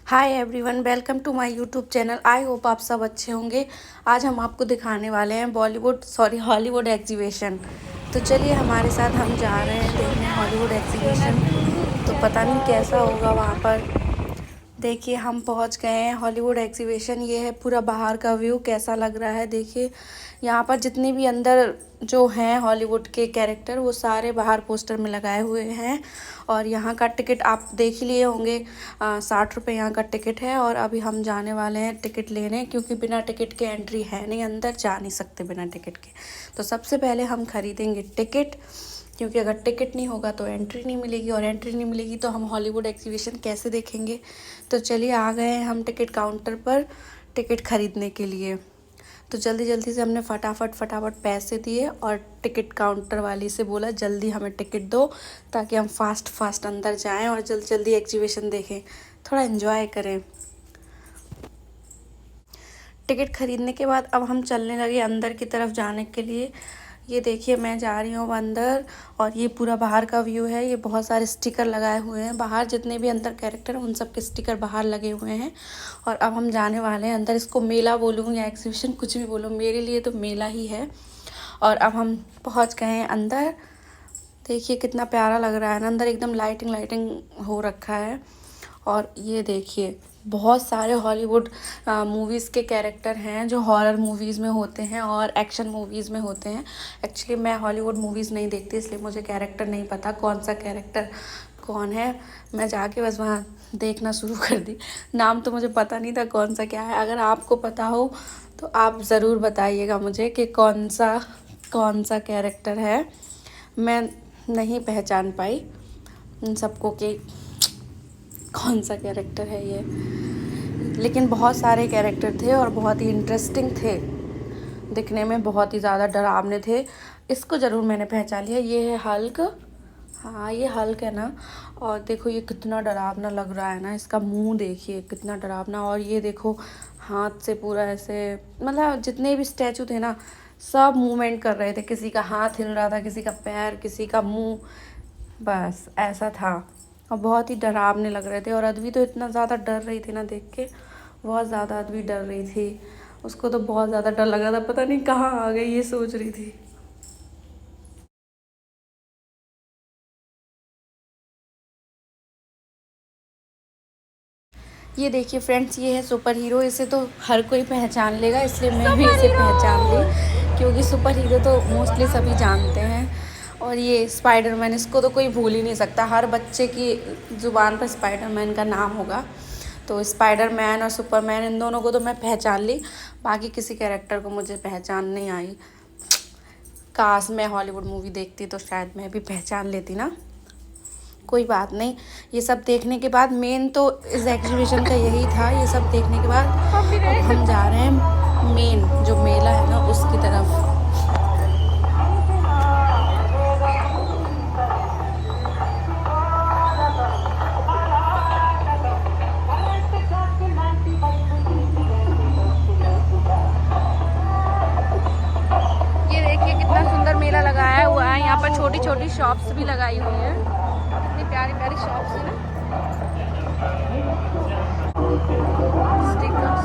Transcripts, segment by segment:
Hi everyone, welcome to my YouTube channel. I hope आप सब अच्छे होंगे। आज हम आपको दिखाने वाले हैं हॉलीवुड एग्जीबिशन। तो चलिए हमारे साथ, हम जा रहे हैं देखने हॉलीवुड एग्जीबिशन। तो पता नहीं कैसा होगा वहाँ पर। देखिए हम पहुँच गए हैं हॉलीवुड एग्जीबिशन। ये है पूरा बाहर का व्यू, कैसा लग रहा है देखिए। यहाँ पर जितने भी अंदर जो हैं हॉलीवुड के कैरेक्टर, वो सारे बाहर पोस्टर में लगाए हुए हैं। और यहाँ का टिकट आप देख ही लिए होंगे, 60 रुपये यहाँ का टिकट है। और अभी हम जाने वाले हैं टिकट लेने, क्योंकि बिना टिकट के एंट्री है नहीं, अंदर जा नहीं सकते बिना टिकट के। तो सबसे पहले हम खरीदेंगे टिकट, क्योंकि अगर टिकट नहीं होगा तो एंट्री नहीं मिलेगी, और एंट्री नहीं मिलेगी तो हम हॉलीवुड एग्जीबिशन कैसे देखेंगे। तो चलिए आ गए हैं हम टिकट काउंटर पर टिकट खरीदने के लिए। तो जल्दी जल्दी से हमने फटाफट पैसे दिए और टिकट काउंटर वाली से बोला जल्दी हमें टिकट दो, ताकि हम फास्ट अंदर जाएं और जल्दी जल्दी एग्जीबिशन देखें, थोड़ा एंजॉय करें। टिकट खरीदने के बाद अब हम चलने लगे अंदर की तरफ जाने के लिए। ये देखिए मैं जा रही हूँ अंदर, और ये पूरा बाहर का व्यू है। ये बहुत सारे स्टिकर लगाए हुए हैं बाहर, जितने भी अंदर कैरेक्टर हैं उन सब के स्टिकर बाहर लगे हुए हैं। और अब हम जाने वाले हैं अंदर। इसको मेला बोलूँ या एग्जीबिशन, कुछ भी बोलूँ, मेरे लिए तो मेला ही है। और अब हम पहुँच गए हैं अंदर। देखिए कितना प्यारा लग रहा है ना अंदर, एकदम लाइटिंग हो रखा है। और ये देखिए बहुत सारे हॉलीवुड मूवीज़ के कैरेक्टर हैं जो हॉरर मूवीज़ में होते हैं और एक्शन मूवीज़ में होते हैं। एक्चुअली मैं हॉलीवुड मूवीज़ नहीं देखती, इसलिए मुझे कैरेक्टर नहीं पता कौन सा कैरेक्टर कौन है। मैं जाके बस वहाँ देखना शुरू कर दी। नाम तो मुझे पता नहीं था कौन सा क्या है। अगर आपको पता हो तो आप ज़रूर बताइएगा मुझे कि कौन सा कैरेक्टर है। मैं नहीं पहचान पाई उन सबको कि कौन सा कैरेक्टर है ये, लेकिन बहुत सारे कैरेक्टर थे और बहुत ही इंटरेस्टिंग थे, दिखने में बहुत ही ज़्यादा डरावने थे। इसको ज़रूर मैंने पहचान लिया, ये है हल्क। हाँ ये हल्क है ना। और देखो ये कितना डरावना लग रहा है ना, इसका मुंह देखिए कितना डरावना। और ये देखो हाथ से पूरा ऐसे, मतलब जितने भी स्टैचू थे ना सब मूवमेंट कर रहे थे, किसी का हाथ हिल रहा था, किसी का पैर, किसी का मुंह, बस ऐसा था। और बहुत ही डरावने लग रहे थे। और अदवी तो इतना ज़्यादा डर रही थी ना देख के, बहुत ज़्यादा अदवी डर रही थी। उसको तो बहुत ज़्यादा डर लगा था, पता नहीं कहाँ आ गई ये सोच रही थी। ये देखिए फ्रेंड्स, ये है सुपर हीरो। इसे तो हर कोई पहचान लेगा, इसलिए मैं भी इसे पहचान ली, क्योंकि सुपर हीरो तो मोस्टली सभी जानते हैं। और ये स्पाइडरमैन, इसको तो कोई भूल ही नहीं सकता, हर बच्चे की ज़ुबान पर स्पाइडरमैन का नाम होगा। तो स्पाइडरमैन और सुपरमैन, इन दोनों को तो मैं पहचान ली, बाकी किसी कैरेक्टर को मुझे पहचान नहीं आई। काश मैं हॉलीवुड मूवी देखती तो शायद मैं भी पहचान लेती ना। कोई बात नहीं। ये सब देखने के बाद, मेन तो इस एग्जीबिशन का यही था, ये सब देखने के बाद अब हम जा रहे हैं मेन जो मेला है ना उसकी तरफ। ये देखिए कितना सुंदर मेला लगाया हुआ है। यहाँ पर छोटी छोटी शॉप्स भी लगाई हुई है, कितनी प्यारी प्यारी शॉप्स है ना। स्टिकर्स,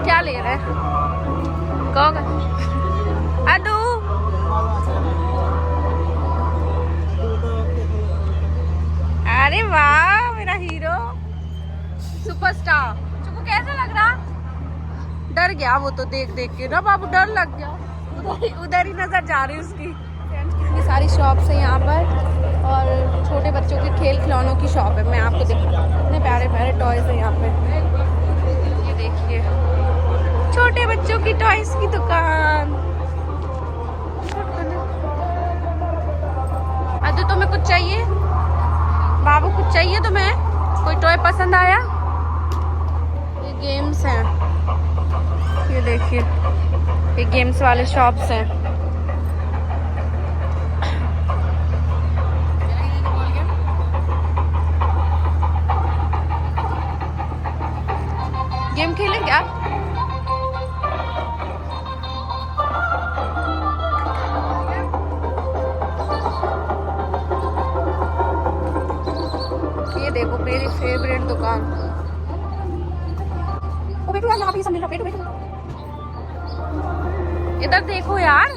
क्या ले रहे हैं कहोगे अदू? अरे वाह मेरा हीरो सुपरस्टार। चुकू कैसा लग रहा? डर गया वो तो देख देख के ना बाबू, डर लग गया। उधर ही नजर जा रही उसकी। कितनी सारी शॉप्स है यहाँ पर, और छोटे बच्चों के खेल खिलौनों की शॉप है। मैं आपको दिखा, इतने प्यारे प्यारे टॉयज है यहाँ पे। ये देखिए छोटे बच्चों की टॉयज की दुकान। अदू तुम्हें कुछ चाहिए? बाबू कुछ चाहिए तुम्हें? कोई टॉय पसंद आया? ये गेम्स हैं, ये देखिए ये गेम्स वाले शॉप्स हैं। गेम खेलें क्या? ये देखो मेरी फेवरेट दुकान। ओ बेटू यार यहाँ पे सब मिल रहा। बेटू बेटू इधर देखो यार,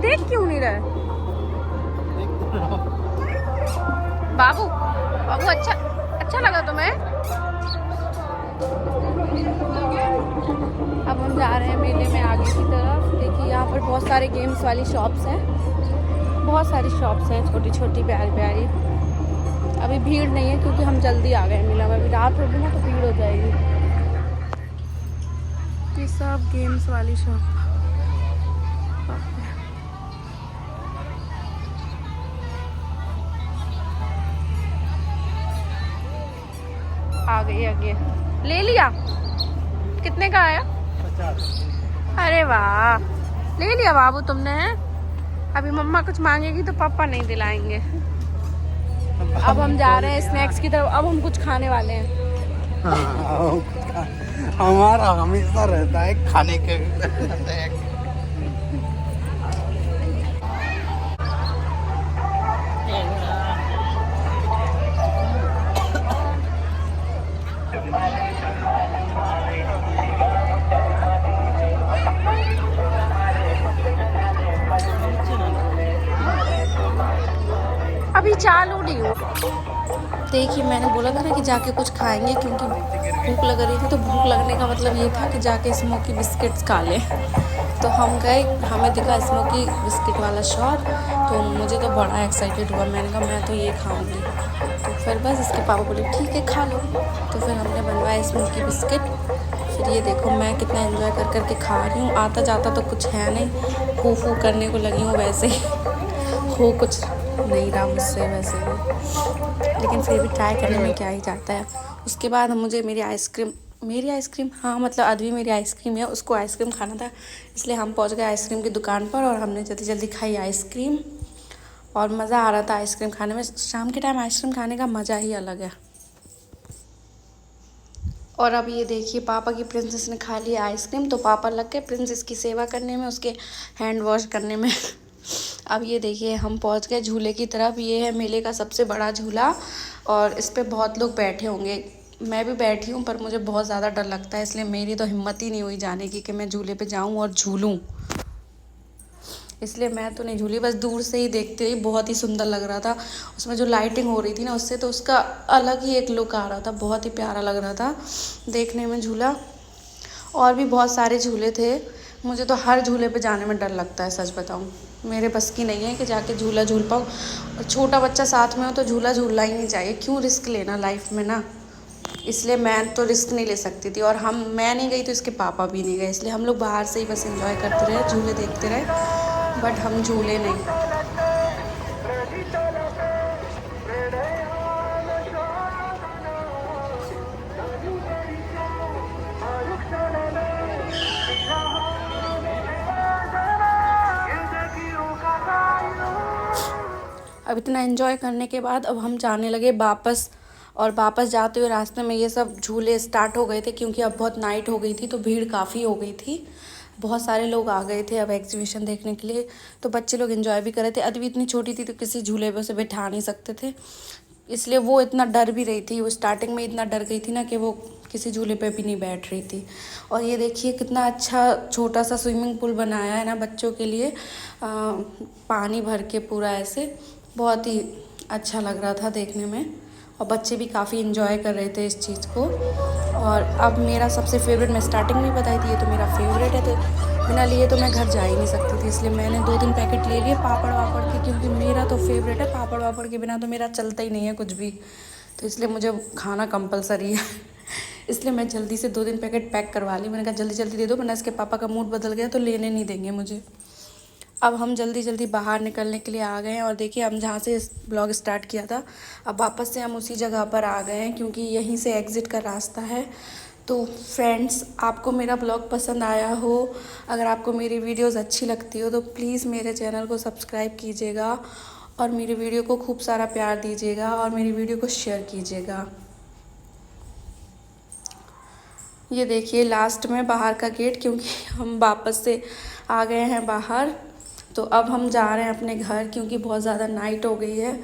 देख क्यों नहीं रहे? बाबू बाबू अच्छा अच्छा लगा तुम्हें? अब हम जा रहे हैं मेले में आगे की तरफ। देखिए यहाँ पर बहुत सारे गेम्स वाली शॉप्स हैं, बहुत सारी शॉप्स हैं छोटी छोटी प्यारी प्यारी। अभी भीड़ नहीं है क्योंकि हम जल्दी आ गए मेला में। अभी रात होगी ना तो भीड़ हो जाएगी। ये सब गेम्स वाली शॉप। आ गई आगे। ले लिया? कितने का आया? 50। अरे वाह, ले लिया बाबू तुमने। अभी मम्मा कुछ मांगेगी तो पापा नहीं दिलाएंगे। अब हम जा रहे हैं स्नैक्स की तरफ। अब हम कुछ खाने वाले हैं। हमारा हमेशा रहता है खाने के। अभी चालू नहीं हो। देखिए मैंने बोला था ना कि जाके कुछ खाएंगे क्योंकि भूख लग रही थी। तो भूख लगने का मतलब ये था कि जाके स्मोकी बिस्किट्स खा लें। तो हम गए, हमें दिखा स्मोकी बिस्किट वाला शॉप। तो मुझे तो बड़ा एक्साइटेड हुआ। मैंने कहा मैं तो ये खाऊंगी। तो फिर बस इसके पापा बोले ठीक है खा लो। तो फिर हमने बनवाया स्मोकी बिस्किट। फिर ये देखो मैं कितना एंजॉय कर कर के खा रही हूँ। आता जाता तो कुछ है नहीं, फू फू करने को लगी हूँ वैसे ही। हो कुछ नहीं रहा मुझसे वैसे भी, लेकिन फिर भी ट्राई करने में क्या ही जाता है। उसके बाद मुझे मेरी आइसक्रीम हाँ मतलब अदवी मेरी आइसक्रीम है, उसको आइसक्रीम खाना था। इसलिए हम पहुंच गए आइसक्रीम की दुकान पर और हमने जल्दी जल्दी खाई आइसक्रीम। और मज़ा आ रहा था आइसक्रीम खाने में। शाम के टाइम आइसक्रीम खाने का मज़ा ही अलग है। और अब ये देखिए पापा की प्रिंसेस ने खा लिया आइसक्रीम। तो पापा लग गए प्रिंसेस की सेवा करने में, उसके हैंड वॉश करने में। अब ये देखिए हम पहुंच गए झूले की तरफ। ये है मेले का सबसे बड़ा झूला और इस पे बहुत लोग बैठे होंगे। मैं भी बैठी हूँ पर मुझे बहुत ज़्यादा डर लगता है, इसलिए मेरी तो हिम्मत ही नहीं हुई जाने की कि मैं झूले पे जाऊँ और झूलूँ। इसलिए मैं तो नहीं झूली, बस दूर से ही देखते ही बहुत ही सुंदर लग रहा था। उसमें जो लाइटिंग हो रही थी ना उससे तो उसका अलग ही एक लुक आ रहा था। बहुत ही प्यारा लग रहा था देखने में झूला। और भी बहुत सारे झूले थे। मुझे तो हर झूले पे जाने में डर लगता है, सच बताऊं। मेरे बस की नहीं है कि जाके झूला झूल पाऊँ। और छोटा बच्चा साथ में हो तो झूला झूलना ही नहीं चाहिए। क्यों रिस्क लेना लाइफ में ना। इसलिए मैं तो रिस्क नहीं ले सकती थी। और मैं नहीं गई तो इसके पापा भी नहीं गए। इसलिए हम लोग बाहर से ही बस एंजॉय करते रहे, झूले देखते रहे, बट हम झूले नहीं। अब इतना एंजॉय करने के बाद अब हम जाने लगे वापस। और वापस जाते हुए रास्ते में ये सब झूले स्टार्ट हो गए थे क्योंकि अब बहुत नाइट हो गई थी तो भीड़ काफ़ी हो गई थी। बहुत सारे लोग आ गए थे अब एग्जीबिशन देखने के लिए। तो बच्चे लोग एंजॉय भी कर रहे थे। अदवी इतनी छोटी थी तो किसी झूले पे से बैठा नहीं सकते थे, इसलिए वो इतना डर भी रही थी। वो स्टार्टिंग में इतना डर गई थी ना कि वो किसी झूले पे भी नहीं बैठ रही थी। और ये देखिए कितना अच्छा छोटा सा स्विमिंग पूल बनाया है ना बच्चों के लिए, पानी भर के पूरा ऐसे। बहुत ही अच्छा लग रहा था देखने में और बच्चे भी काफ़ी इन्जॉय कर रहे थे इस चीज़ को। और अब मेरा सबसे फेवरेट, मैं स्टार्टिंग में बताई थी ये तो मेरा फेवरेट है, तो बिना लिए तो मैं घर जा ही नहीं सकती थी। इसलिए मैंने 2-3 पैकेट ले लिए पापड़ वापड़ के, क्योंकि मेरा तो फेवरेट है। पापड़ वापड़ के बिना तो मेरा चलता ही नहीं है कुछ भी, तो इसलिए मुझे खाना कंपलसरी है। इसलिए मैं जल्दी से 2-3 पैकेट पैक करवा ली। मैंने कहा जल्दी जल्दी दे दो, वरना इसके पापा का मूड बदल गया तो लेने नहीं देंगे मुझे। अब हम जल्दी जल्दी बाहर निकलने के लिए आ गए हैं। और देखिए हम जहाँ से ब्लॉग स्टार्ट किया था अब वापस से हम उसी जगह पर आ गए हैं, क्योंकि यहीं से एग्ज़िट का रास्ता है। तो फ्रेंड्स, आपको मेरा ब्लॉग पसंद आया हो, अगर आपको मेरी वीडियोस अच्छी लगती हो तो प्लीज़ मेरे चैनल को सब्सक्राइब कीजिएगा और मेरी वीडियो को खूब सारा प्यार दीजिएगा और मेरी वीडियो को शेयर कीजिएगा। ये देखिए लास्ट में बाहर का गेट, क्योंकि हम वापस से आ गए हैं बाहर। तो अब हम जा रहे हैं अपने घर, क्योंकि बहुत ज़्यादा नाइट हो गई है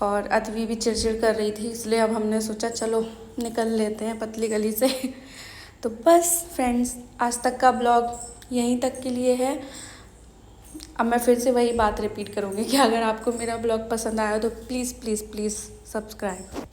और अदवी भी चिड़चिड़ कर रही थी, इसलिए अब हमने सोचा चलो निकल लेते हैं पतली गली से। तो बस फ्रेंड्स, आज तक का ब्लॉग यहीं तक के लिए है। अब मैं फिर से वही बात रिपीट करूँगी कि अगर आपको मेरा ब्लॉग पसंद आया तो प्लीज़ प्लीज़ प्लीज़ सब्सक्राइब।